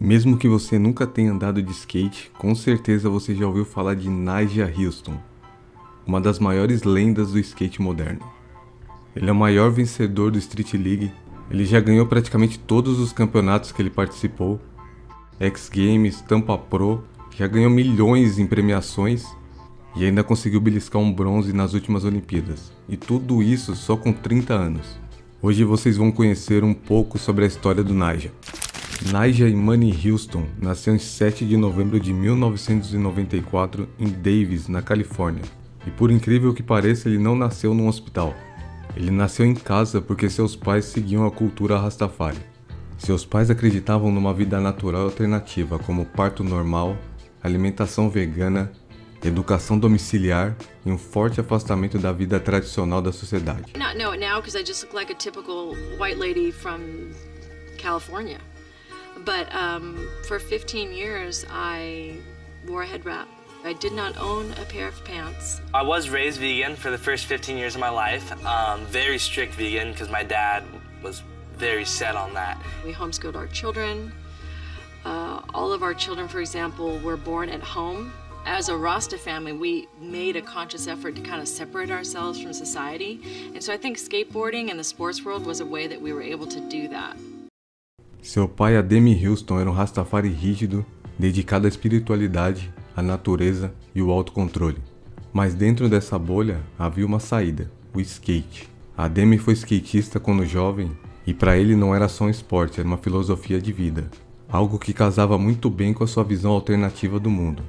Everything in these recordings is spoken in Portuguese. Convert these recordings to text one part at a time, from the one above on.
Mesmo que você nunca tenha andado de skate, com certeza você já ouviu falar de Nyjah Huston, uma das maiores lendas do skate moderno. Ele é o maior vencedor do Street League, ele já ganhou praticamente todos os campeonatos que ele participou, X Games, Tampa Pro, já ganhou milhões em premiações e ainda conseguiu beliscar um bronze nas últimas Olimpíadas. E tudo isso só com 30 anos. Hoje vocês vão conhecer um pouco sobre a história do Nyjah. Nyjah Imani Huston nasceu em 7 de novembro de 1994 em Davis, na Califórnia. E por incrível que pareça, ele não nasceu num hospital. Ele nasceu em casa porque seus pais seguiam a cultura Rastafari. Seus pais acreditavam numa vida natural alternativa, como parto normal, alimentação vegana, educação domiciliar e um forte afastamento da vida tradicional da sociedade. I not know it now because I just look like a typical white lady from California. But for 15 years, I wore a head wrap. I did not own a pair of pants. I was raised vegan for the first 15 years of my life. Very strict vegan because my dad was very set on that. We homeschooled our children. All of our children, for example, were born at home. As a Rasta family, we made a conscious effort to kind of separate ourselves from society. And so I think skateboarding and the sports world was a way that we were able to do that. Seu pai, Ademi Huston, era um Rastafari rígido, dedicado à espiritualidade, à natureza e o autocontrole. Mas dentro dessa bolha havia uma saída, o skate. Ademi foi skatista quando jovem e para ele não era só um esporte, era uma filosofia de vida. Algo que casava muito bem com a sua visão alternativa do mundo.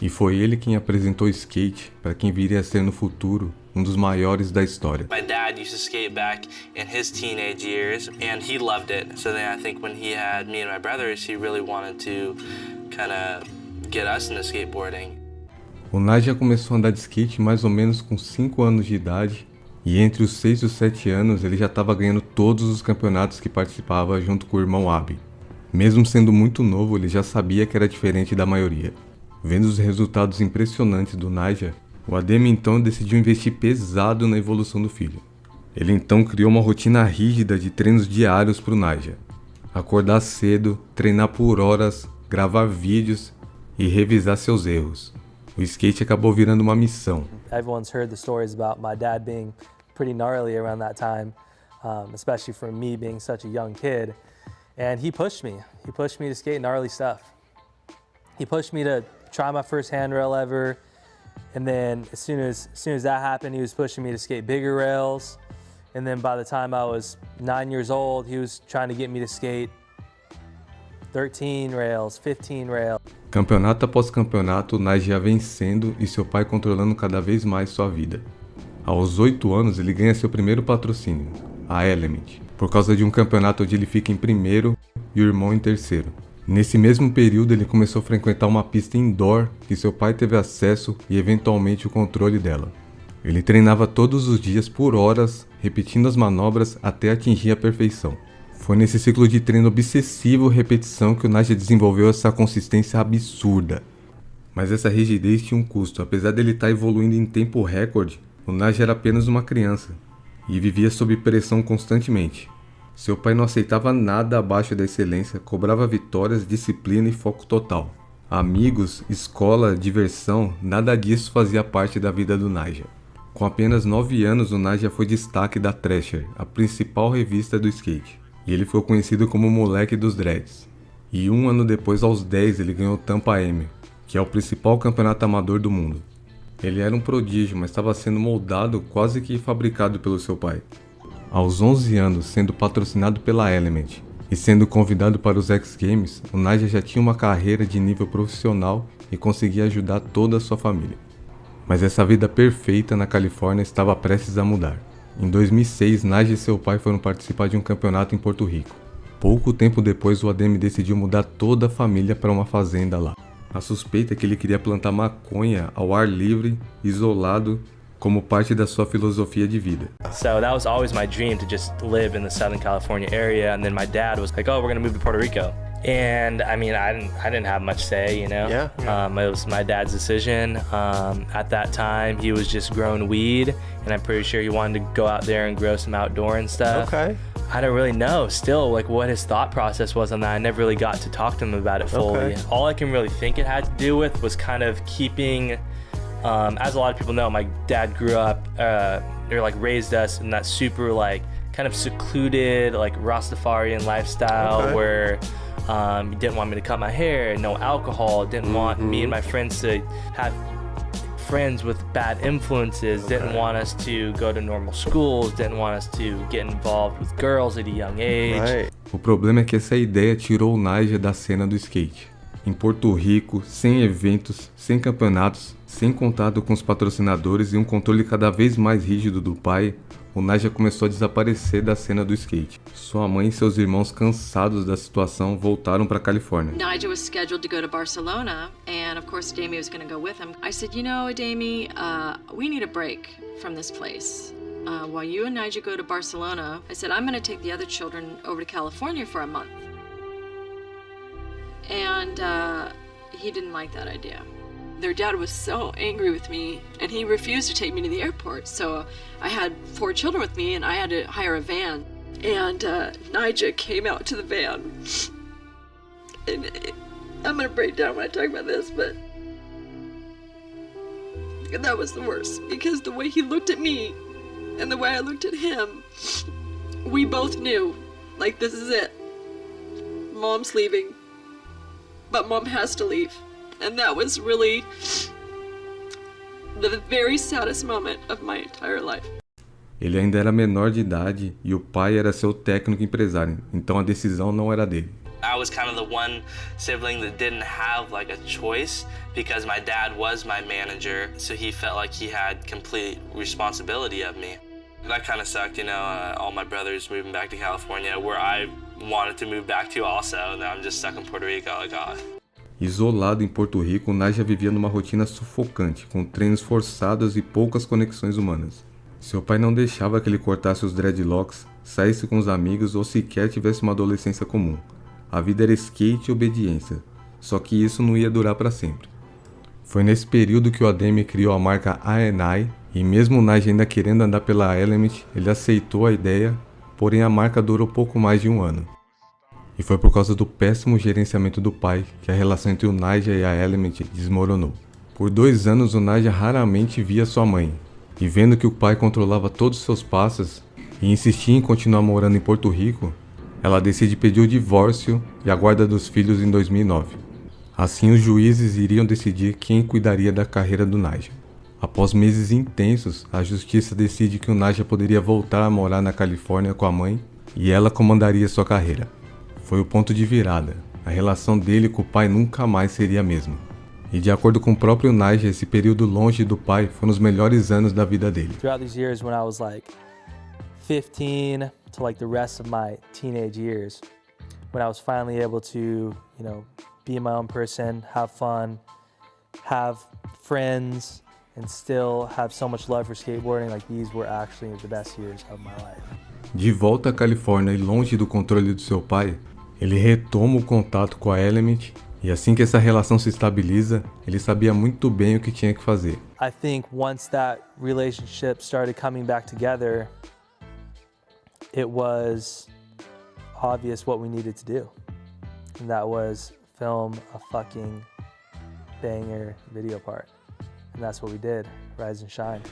E foi ele quem apresentou o skate para quem viria a ser no futuro um dos maiores da história. My dad used to skate back in his teenage years and he loved it. So then I think when he had me and my brothers, he really wanted to kind of get us into skateboarding. O Nyjah começou a andar de skate mais ou menos com 5 anos de idade e entre os 6 e os 7 anos ele já estava ganhando todos os campeonatos que participava junto com o irmão Abi. Mesmo sendo muito novo, ele já sabia que era diferente da maioria. Vendo os resultados impressionantes do Nyjah, o Ademi então decidiu investir pesado na evolução do filho. Ele então criou uma rotina rígida de treinos diários para o Nyjah. Acordar cedo, treinar por horas, gravar vídeos e revisar seus erros. O skate acabou virando uma missão. Everyone's heard the stories about my dad being pretty gnarly around that time, especially for me being such a young kid. And he pushed me. He pushed me to skate gnarly stuff. He pushed me to try my first handrail ever. And then as soon as that happened, he was pushing me to skate bigger rails. And then by the time I was 9 years old, he was trying to get me to skate 13 rails, 15 rails. Campeonato após campeonato, o Nyjah vencendo e seu pai controlando cada vez mais sua vida. Aos 8 anos, ele ganha seu primeiro patrocínio, a Element, por causa de um campeonato onde ele fica em primeiro e o irmão em terceiro. Nesse mesmo período, ele começou a frequentar uma pista indoor que seu pai teve acesso e eventualmente o controle dela. Ele treinava todos os dias por horas, repetindo as manobras até atingir a perfeição. Foi nesse ciclo de treino obsessivo repetição que o Nyjah desenvolveu essa consistência absurda. Mas essa rigidez tinha um custo. Apesar dele estar evoluindo em tempo recorde, o Nyjah era apenas uma criança e vivia sob pressão constantemente. Seu pai não aceitava nada abaixo da excelência, cobrava vitórias, disciplina e foco total. Amigos, escola, diversão, nada disso fazia parte da vida do Nyjah. Com apenas 9 anos, o Nyjah foi destaque da Thrasher, a principal revista do skate. E ele foi conhecido como o moleque dos dreads. E um ano depois, aos 10, ele ganhou o Tampa M, que é o principal campeonato amador do mundo. Ele era um prodígio, mas estava sendo moldado quase que fabricado pelo seu pai. Aos 11 anos, sendo patrocinado pela Element e sendo convidado para os X Games, o Nyjah já tinha uma carreira de nível profissional e conseguia ajudar toda a sua família. Mas essa vida perfeita na Califórnia estava prestes a mudar. Em 2006, Nyjah e seu pai foram participar de um campeonato em Porto Rico. Pouco tempo depois, o Ademi decidiu mudar toda a família para uma fazenda lá. A suspeita é que ele queria plantar maconha ao ar livre, isolado, como parte da sua filosofia de vida. So that was always my dream, to just live in the Southern California area. And then my dad was like, "Oh, we're gonna move to Puerto Rico." And I mean, I didn't have much say, you know. Yeah. It was my dad's decision. At that time, he was just growing weed, and I'm pretty sure he wanted to go out there and grow some outdoor and stuff. Okay. I don't really know still like what his thought process was on that. I never really got to talk to him about it fully. Okay. All I can really think it had to do with was kind of keeping, as a lot of people know, my dad grew up, or like raised us in that super like kind of secluded like Rastafarian lifestyle where he didn't want me to cut my hair, no alcohol, didn't want me and my friends to have friends with bad influences, didn't want us to go to normal schools, didn't want us to get involved with girls at a young age. O problema é que essa ideia tirou o Nyjah da cena do skate. Em Porto Rico, sem eventos, sem campeonatos, sem contato com os patrocinadores e um controle cada vez mais rígido do pai, o Nyjah começou a desaparecer da cena do skate. Sua mãe e seus irmãos, cansados da situação, voltaram para a Califórnia. Nyjah was scheduled to go to Barcelona, and of course Ademi was going to go with him. I said, you know, Ademi, we need a break from this place. While you and Nyjah go to Barcelona, I said, I'm going to take the other children over to California for a month. And he didn't like that idea. Their dad was so angry with me, and he refused to take me to the airport. So I had 4 children with me, and I had to hire a van. And Nyjah came out to the van. And I'm gonna break down when I talk about this, but that was the worst, because the way he looked at me and the way I looked at him, we both knew, like, this is it. Mom's leaving, but Mom has to leave. And that was really the very saddest moment of my entire life. Ele ainda era menor de idade e o pai era seu técnico empresário, então a decisão não era dele. I was kind of the one sibling that didn't have like a choice because my dad was my manager, so he felt like he had complete responsibility of me. That kind of sucked, you know, all my brothers moving back to California where I wanted to move back to also, and now I'm just stuck in Puerto Rico, like, oh. Isolado em Porto Rico, Nyjah vivia numa rotina sufocante, com treinos forçados e poucas conexões humanas. Seu pai não deixava que ele cortasse os dreadlocks, saísse com os amigos ou sequer tivesse uma adolescência comum. A vida era skate e obediência, só que isso não ia durar para sempre. Foi nesse período que o Ademi criou a marca A&I, e mesmo o Nyjah ainda querendo andar pela Element, ele aceitou a ideia, porém a marca durou pouco mais de 1 ano. E foi por causa do péssimo gerenciamento do pai que a relação entre o Nyjah e a Element desmoronou. Por 2 anos o Nyjah raramente via sua mãe, e vendo que o pai controlava todos os seus passos e insistia em continuar morando em Porto Rico, ela decide pedir o divórcio e a guarda dos filhos em 2009. Assim os juízes iriam decidir quem cuidaria da carreira do Nyjah. Após meses intensos, a justiça decide que o Nyjah poderia voltar a morar na Califórnia com a mãe e ela comandaria sua carreira. Foi o ponto de virada. A relação dele com o pai nunca mais seria a mesma. E de acordo com o próprio Nyjah, esse período longe do pai foram os melhores anos da vida dele. Throughout these years when I was like 15 to like the rest of my teenage years, when I was finally able to, you know, be my own person, have fun, have friends, and still have so much love for skateboarding, like these were actually the best years of my life. De volta à Califórnia e longe do controle do seu pai, ele retoma o contato com a Element e assim que essa relação se estabiliza, ele sabia muito bem o que tinha que fazer. I think once that relationship started coming back together, it was obvious what we needed to do. And that was film a fucking banger video part. And that's what we did, Rise and Shine.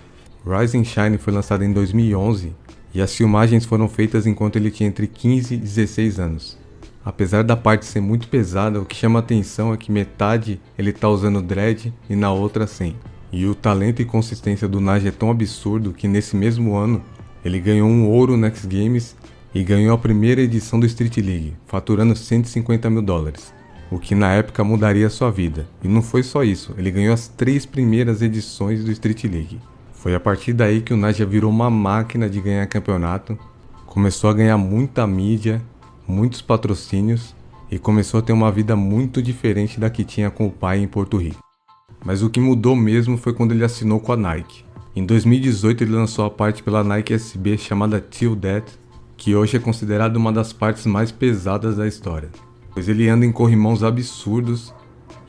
Rise and Shine foi lançado em 2011 e as filmagens foram feitas enquanto ele tinha entre 15 e 16 anos. Apesar da parte ser muito pesada, o que chama a atenção é que metade ele tá usando dread e na outra sem. E o talento e consistência do Nyjah é tão absurdo que nesse mesmo ano ele ganhou um ouro no X Games e ganhou a primeira edição do Street League, faturando $150 mil, o que na época mudaria sua vida. E não foi só isso, ele ganhou as 3 primeiras edições do Street League. Foi a partir daí que o Nyjah virou uma máquina de ganhar campeonato, começou a ganhar muita mídia, muitos patrocínios e começou a ter uma vida muito diferente da que tinha com o pai em Porto Rico. Mas o que mudou mesmo foi quando ele assinou com a Nike. Em 2018 ele lançou a parte pela Nike SB chamada Till Death, que hoje é considerada uma das partes mais pesadas da história, pois ele anda em corrimãos absurdos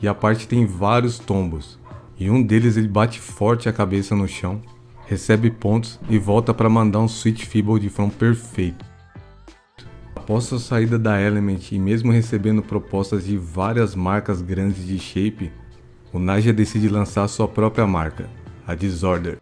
e a parte tem vários tombos, e um deles ele bate forte a cabeça no chão, recebe pontos e volta para mandar um switch feeble de front perfeito. Após sua saída da Element e mesmo recebendo propostas de várias marcas grandes de shape, o Nyjah decide lançar sua própria marca, a Disorder.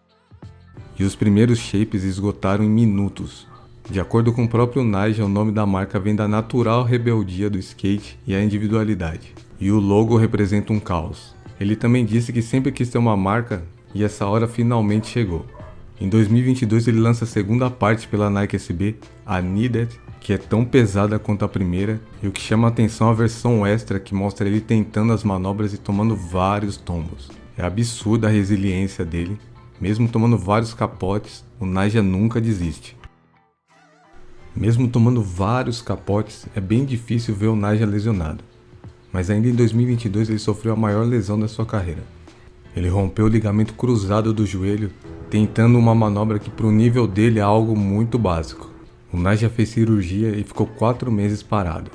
E os primeiros shapes esgotaram em minutos. De acordo com o próprio Nyjah, o nome da marca vem da natural rebeldia do skate e a individualidade. E o logo representa um caos. Ele também disse que sempre quis ter uma marca e essa hora finalmente chegou. Em 2022 ele lança a segunda parte pela Nike SB, a Needed, que é tão pesada quanto a primeira, e o que chama a atenção é a versão extra que mostra ele tentando as manobras e tomando vários tombos. É absurda a resiliência dele, mesmo tomando vários capotes, o Nyjah nunca desiste. Mesmo tomando vários capotes, é bem difícil ver o Nyjah lesionado, mas ainda em 2022 ele sofreu a maior lesão da sua carreira. Ele rompeu o ligamento cruzado do joelho, tentando uma manobra que para o nível dele é algo muito básico. O Nyjah fez cirurgia e ficou 4 meses parado.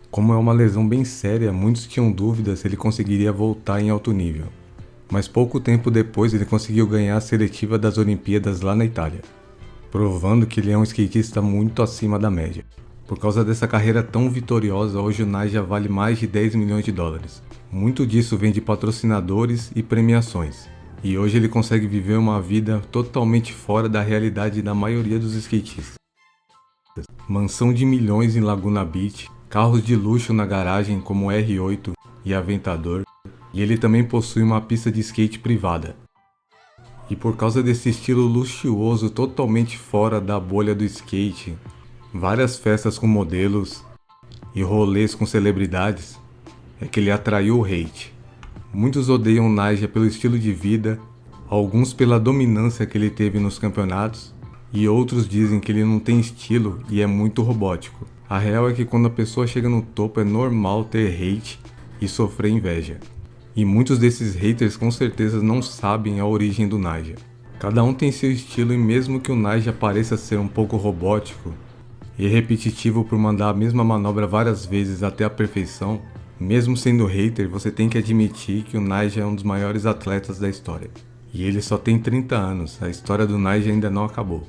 Como é uma lesão bem séria, muitos tinham dúvidas se ele conseguiria voltar em alto nível. Mas pouco tempo depois ele conseguiu ganhar a seletiva das Olimpíadas lá na Itália, provando que ele é um skatista muito acima da média. Por causa dessa carreira tão vitoriosa, hoje o Nyjah vale mais de 10 milhões de dólares. Muito disso vem de patrocinadores e premiações. E hoje ele consegue viver uma vida totalmente fora da realidade da maioria dos skatistas. Mansão de milhões em Laguna Beach, carros de luxo na garagem como o R8 e Aventador, e ele também possui uma pista de skate privada. E por causa desse estilo luxuoso totalmente fora da bolha do skate, várias festas com modelos e rolês com celebridades, é que ele atraiu o hate. Muitos odeiam o Nyjah pelo estilo de vida, alguns pela dominância que ele teve nos campeonatos, e outros dizem que ele não tem estilo e é muito robótico. A real é que quando a pessoa chega no topo é normal ter hate e sofrer inveja. E muitos desses haters com certeza não sabem a origem do Nyjah. Cada um tem seu estilo e mesmo que o Nyjah pareça ser um pouco robótico e repetitivo por mandar a mesma manobra várias vezes até a perfeição, mesmo sendo hater, você tem que admitir que o Nyjah é um dos maiores atletas da história. E ele só tem 30 anos, a história do Nyjah ainda não acabou.